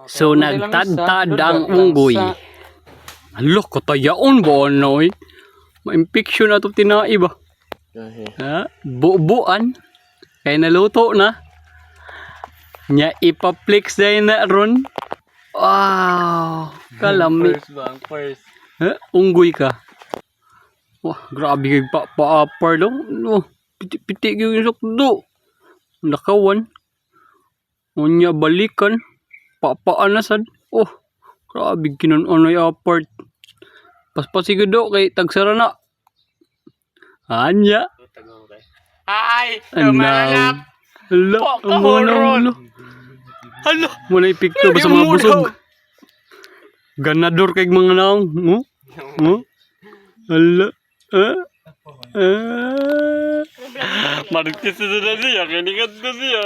So nagtadtad ang unggoy. Alo, katayaon ba ano eh? Ma-infection na ito tinai ba? Ha? Buuan. Kaya naluto na. Nya ipaplex dahil na ron. Wow! Kalami. First. Ha? Unggoy ka. Wah, grabe kayo pa-upper daw. Oh, piti-piti yung sukdo. Nakawan. Unya balikan. Papaanasan. Oh, grabe kinunon ay upper. Paspasigod do kay tagsara na. Anya. Ay! Anaw. Hala, Pakahoron! Hala! Muna ipikto ba sa mga busog? Ganador kay mga naong. Hala. Marikis na siya, kinikat na siya.